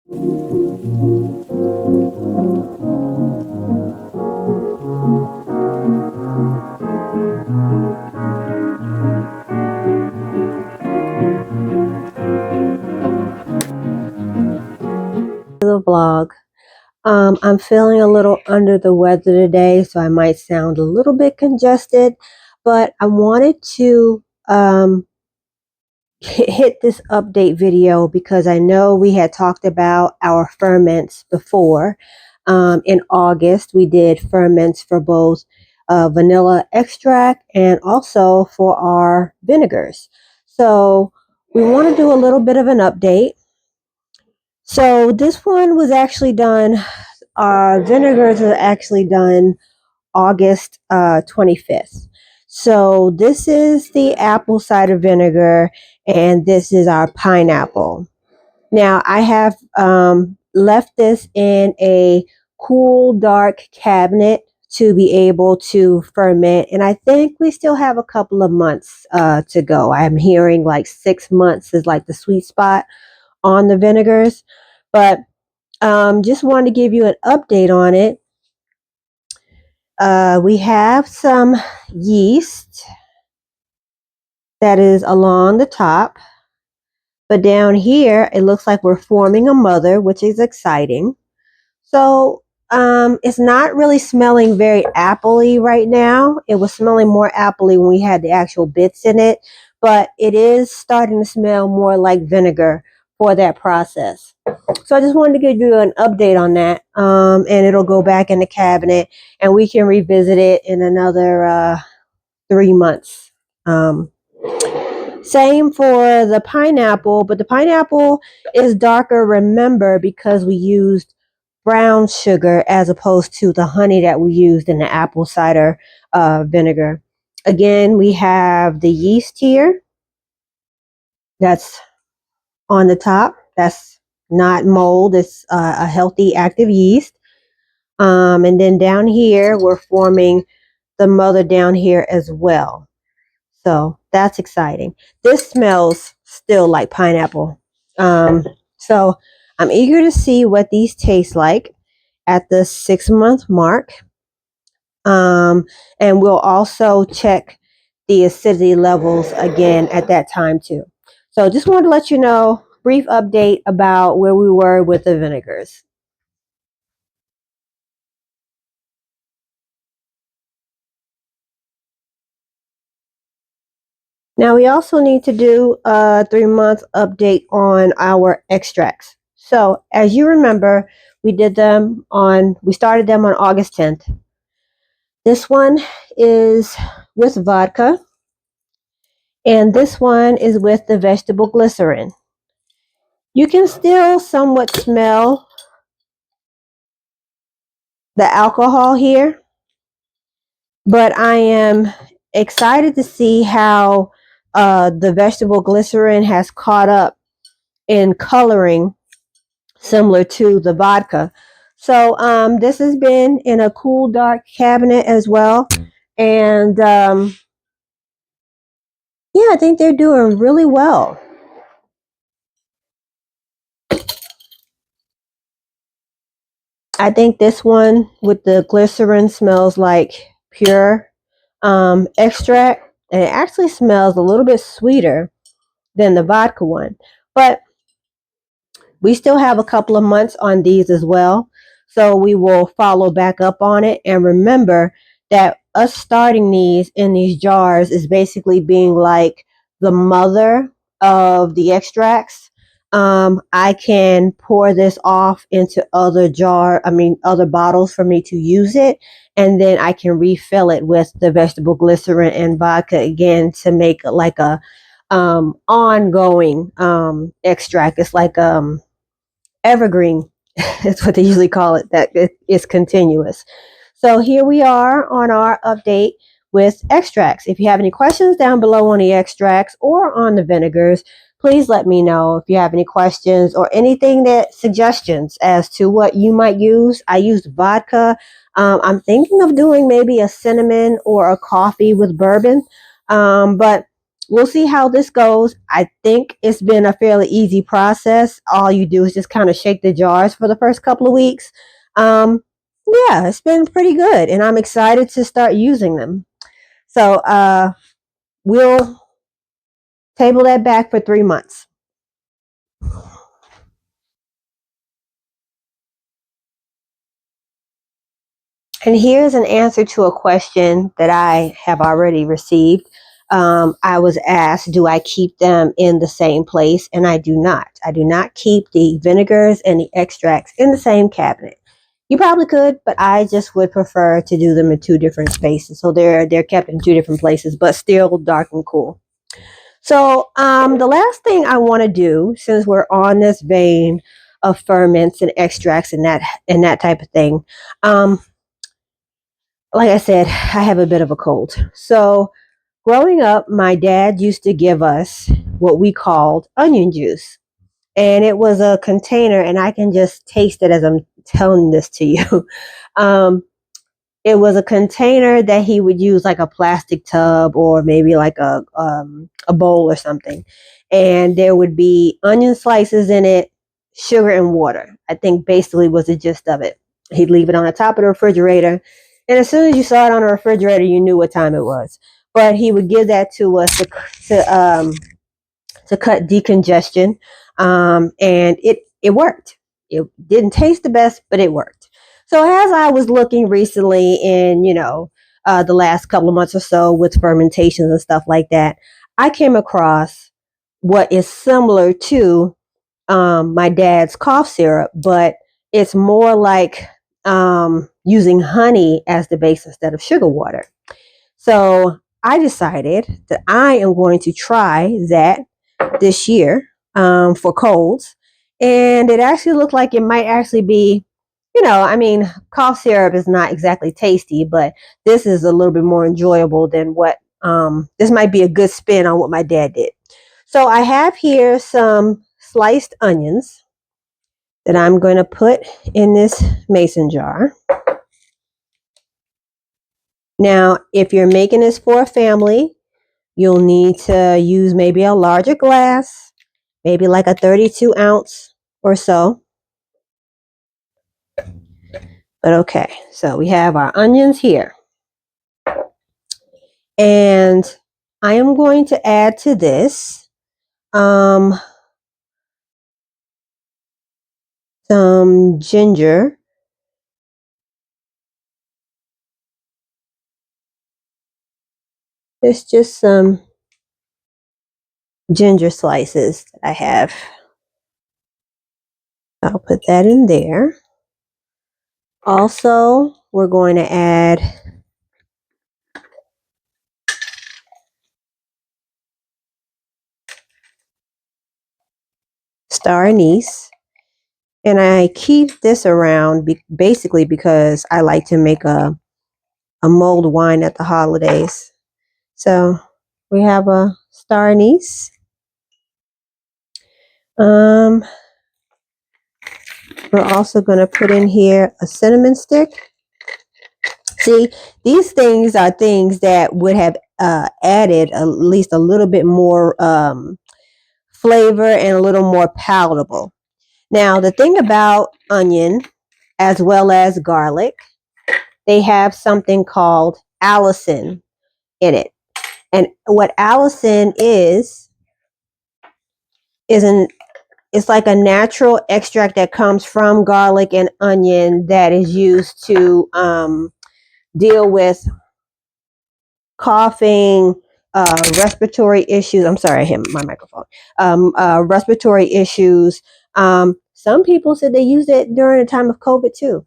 The vlog. I'm feeling a little under the weather today, so I might sound a little bit congested, but I wanted to hit this update video because I know we had talked about our ferments before. In August, we did ferments for both vanilla extract and also for our vinegars. So we want to do a little bit of an update. So this one was actually done, vinegars are actually done August 25th. So this is the apple cider vinegar, and this is our pineapple. Now I have left this in a cool, dark cabinet to be able to ferment, and I think we still have a couple of months to go. I'm hearing like 6 months is like the sweet spot on the vinegars, but just wanted to give you an update on it. We have some yeast that is along the top, but down here it looks like we're forming a mother, which is exciting. So it's not really smelling very appley right now. It was smelling more appley when we had the actual bits in it, but it is starting to smell more like vinegar for that process. So I just wanted to give you an update on that, and it'll go back in the cabinet, and we can revisit it in another 3 months. Same for the pineapple, but the pineapple is darker, remember, because we used brown sugar as opposed to the honey that we used in the apple cider vinegar. Again, we have the yeast here. That's on the top. That's not mold. It's a healthy active yeast. And then down here, we're forming the mother down here as well. So that's exciting. This smells still like pineapple. So I'm eager to see what these taste like at the 6 month mark. And we'll also check the acidity levels again at that time too. So just wanted to let you know, brief update about where we were with the vinegars. Now we also need to do a 3 month update on our extracts. So as you remember, we started them on August 10th. This one is with vodka, and this one is with the vegetable glycerin. You can still somewhat smell the alcohol here, but I am excited to see how the vegetable glycerin has caught up in coloring similar to the vodka. So this has been in a cool, dark cabinet as well. And yeah, I think they're doing really well. I think this one with the glycerin smells like pure extract, and it actually smells a little bit sweeter than the vodka one. But we still have a couple of months on these as well, so we will follow back up on it. And remember that us starting these in these jars is basically being like the mother of the extracts. I can pour this off into other bottles for me to use it, and then I can refill it with the vegetable glycerin and vodka again to make like a ongoing extract. It's like evergreen. That's what they usually call it. That it is continuous. So here we are on our update with extracts. If you have any questions down below on the extracts or on the vinegars, please let me know if you have any questions or anything suggestions as to what you might use. I used vodka. I'm thinking of doing maybe a cinnamon or a coffee with bourbon. But we'll see how this goes. I think it's been a fairly easy process. All you do is just kind of shake the jars for the first couple of weeks. Yeah, it's been pretty good, and I'm excited to start using them. So we'll table that back for 3 months. And here's an answer to a question that I have already received. I was asked, do I keep them in the same place? And I do not. I do not keep the vinegars and the extracts in the same cabinet. You probably could, but I just would prefer to do them in two different spaces. So they're kept in two different places, but still dark and cool. So the last thing I want to do, since we're on this vein of ferments and extracts and that type of thing, like I said, I have a bit of a cold. So growing up, my dad used to give us what we called onion juice. And it was a container, and I can just taste it as I'm telling this to you. um, it was a container that he would use like a plastic tub or maybe like a bowl or something. And there would be onion slices in it, sugar and water. I think basically was the gist of it. He'd leave it on the top of the refrigerator. And as soon as you saw it on the refrigerator, you knew what time it was. But he would give that to us to cut decongestion. And it worked. It didn't taste the best, but it worked. So as I was looking recently in, the last couple of months or so with fermentations and stuff like that, I came across what is similar to my dad's cough syrup, but it's more like using honey as the base instead of sugar water. So I decided that I am going to try that this year for colds. And it actually looked like it might actually be, cough syrup is not exactly tasty, but this is a little bit more enjoyable than what, this might be a good spin on what my dad did. So I have here some sliced onions that I'm going to put in this mason jar. Now, if you're making this for a family, you'll need to use maybe a larger glass, maybe like a 32 ounce or so. But okay, so we have our onions here. And I am going to add to this some ginger. There's just some ginger slices that I have. I'll put that in there. Also, we're going to add star anise. And I keep this around basically because I like to make a mulled wine at the holidays. So we have a star anise. We're also going to put in here a cinnamon stick. See, these things are things that would have added at least a little bit more flavor and a little more palatable. Now, the thing about onion as well as garlic, they have something called allicin in it. And what allicin it's like a natural extract that comes from garlic and onion that is used to deal with coughing, respiratory issues. I'm sorry, I hit my microphone. Respiratory issues. Some people said they used it during the time of COVID too.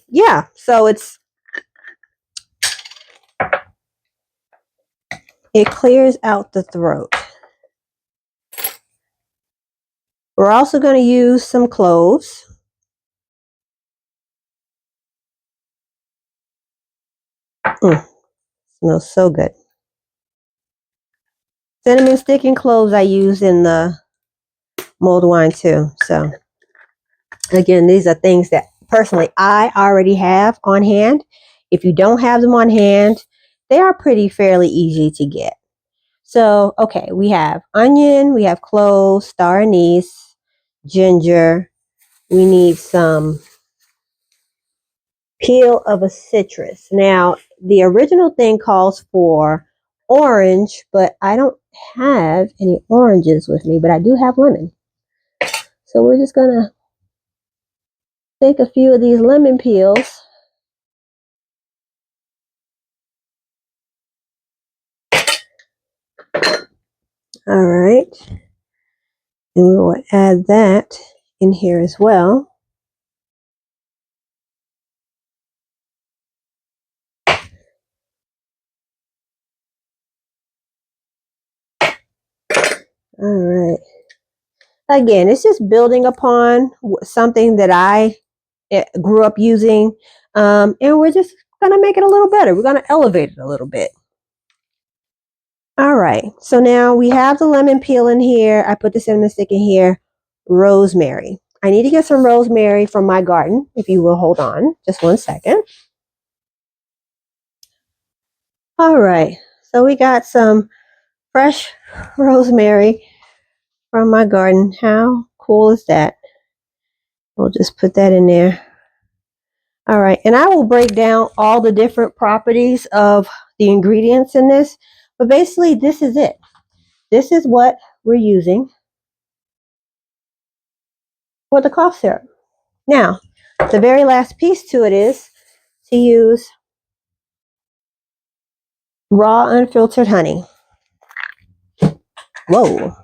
Yeah, so it clears out the throat. We're also going to use some cloves. Smells so good. Cinnamon stick and cloves I use in the mulled wine too. So again, these are things that personally I already have on hand. If you don't have them on hand, they are fairly easy to get. So, okay, we have onion, we have cloves, star anise, ginger. We need some peel of a citrus. Now, the original thing calls for orange, but I don't have any oranges with me, but I do have lemon. So we're just going to take a few of these lemon peels. All right. And we will add that in here as well. All right. Again, it's just building upon something that I grew up using. And we're just going to make it a little better. We're going to elevate it a little bit. All right. So now we have the lemon peel in here. I put the cinnamon stick in here. Rosemary. I need to get some rosemary from my garden. If you will hold on just 1 second. All right. So we got some fresh rosemary from my garden. How cool is that? We'll just put that in there. All right, and I will break down all the different properties of the ingredients in this, but basically this is it. This is what we're using for the cough syrup. Now, the very last piece to it is to use raw unfiltered honey. Whoa.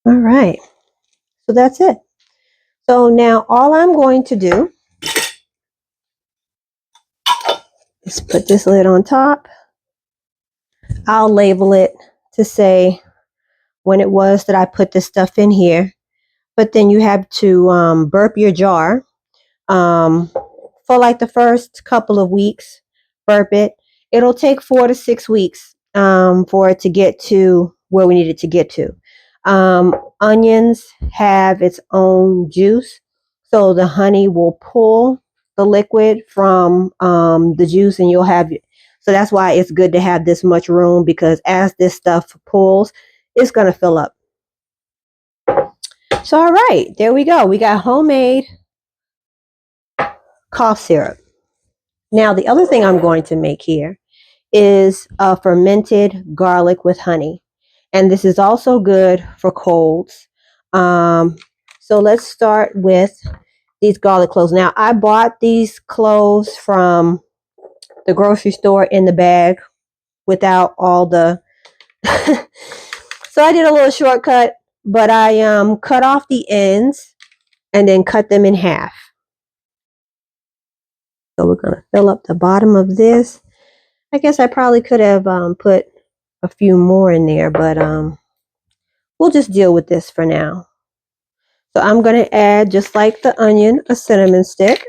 All right, so that's it. So now all I'm going to do is put this lid on top. I'll label it to say when it was that I put this stuff in here, but then you have to burp your jar for like the first couple of weeks. Burp it. It'll take 4 to 6 weeks for it to get to where we need it to get to. Onions have its own juice, so the honey will pull the liquid from the juice, and you'll have. So that's why it's good to have this much room, because as this stuff pulls, it's going to fill up. So all right, there we go. We got homemade cough syrup. Now, the other thing I'm going to make here is a fermented garlic with honey. And this is also good for colds. So let's start with these garlic cloves. Now, I bought these cloves from the grocery store in the bag without all the... So I did a little shortcut, but I cut off the ends and then cut them in half. So we're going to fill up the bottom of this. I guess I probably could have put a few more in there, but we'll just deal with this for now. So I'm going to add, just like the onion, a cinnamon stick.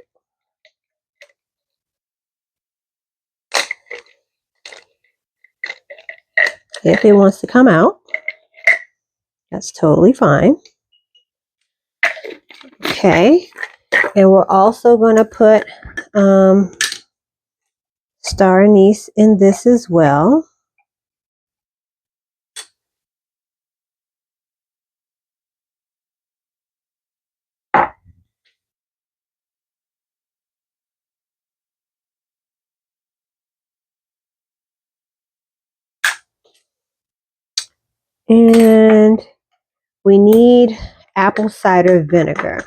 If it wants to come out, that's totally fine. Okay, and we're also going to put star anise in this as well. And we need apple cider vinegar.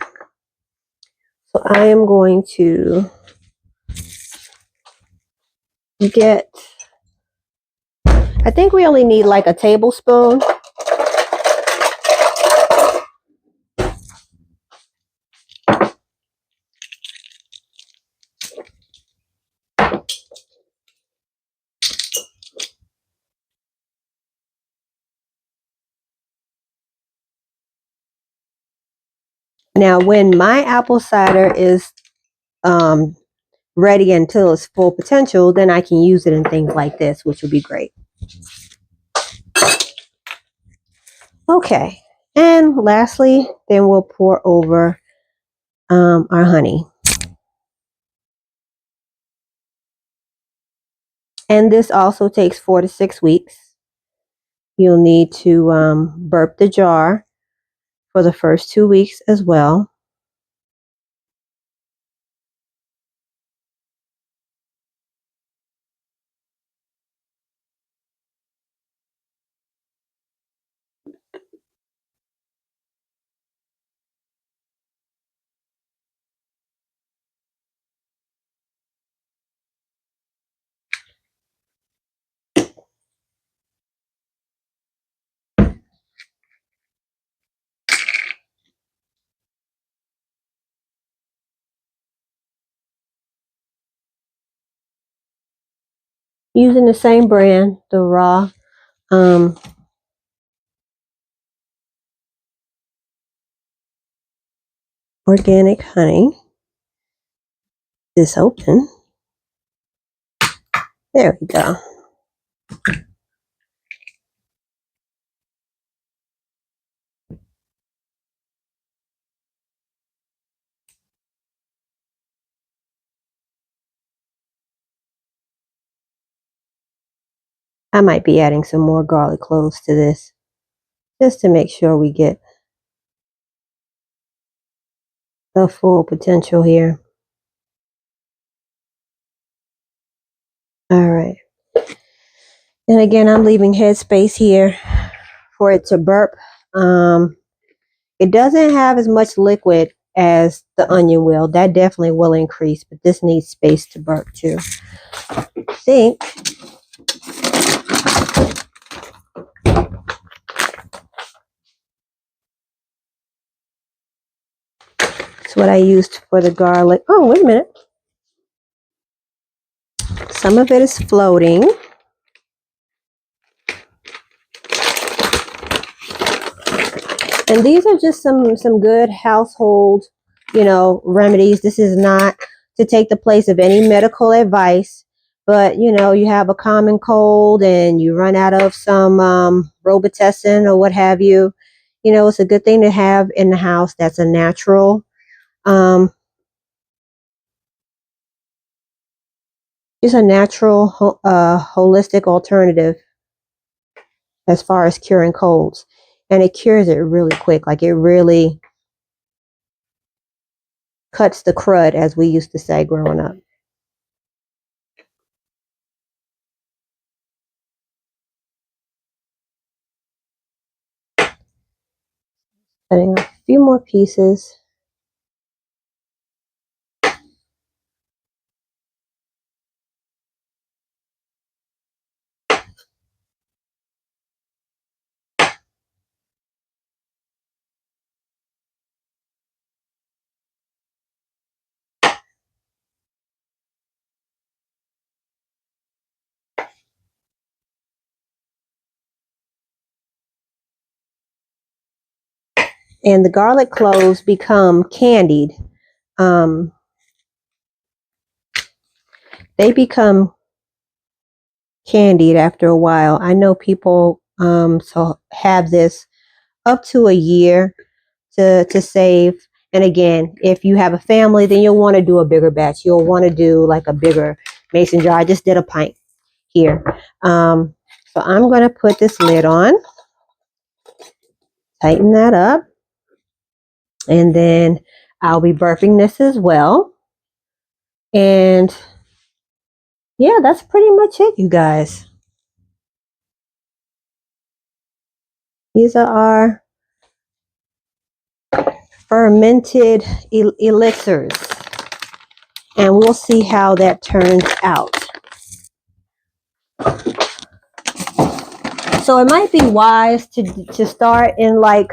So I am going to get, I think we only need like a tablespoon. Now, when my apple cider is ready until its full potential, then I can use it in things like this, which would be great. Okay, and lastly, then we'll pour over our honey. And this also takes 4 to 6 weeks. You'll need to burp the jar for the first 2 weeks as well. Using the same brand, the raw organic honey. This open. There we go. I might be adding some more garlic cloves to this just to make sure we get the full potential here. All right. And again, I'm leaving headspace here for it to burp. It doesn't have as much liquid as the onion will. That definitely will increase, but this needs space to burp too. I think it's what I used for the garlic. Oh, wait a minute. Some of it is floating. And these are just some good household, remedies. This is not to take the place of any medical advice, but you have a common cold and you run out of some Robitussin or what have you. It's a good thing to have in the house. That's a natural, just a natural, holistic alternative as far as curing colds, and it cures it really quick. Like it really cuts the crud, as we used to say growing up. Adding a few more pieces. And the garlic cloves become candied. They become candied after a while. I know people so have this up to a year to save. And again, if you have a family, then you'll want to do a bigger batch. You'll want to do like a bigger mason jar. I just did a pint here. So I'm going to put this lid on, tighten that up, and then I'll be burping this as well. And yeah, that's pretty much it, you guys. These are our fermented elixirs, and we'll see how that turns out. So it might be wise to start in like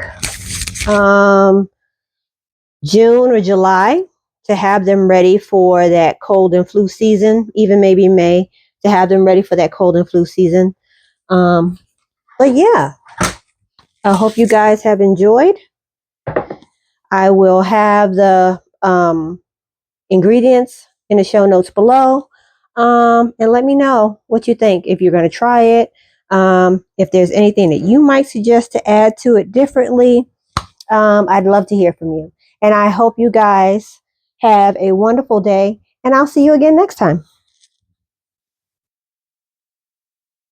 June or July to have them ready for that cold and flu season, even maybe May, to have them ready for that cold and flu season. But yeah, I hope you guys have enjoyed. I will have the ingredients in the show notes below. And let me know what you think if you're going to try it. If there's anything that you might suggest to add to it differently, I'd love to hear from you. And I hope you guys have a wonderful day, and I'll see you again next time.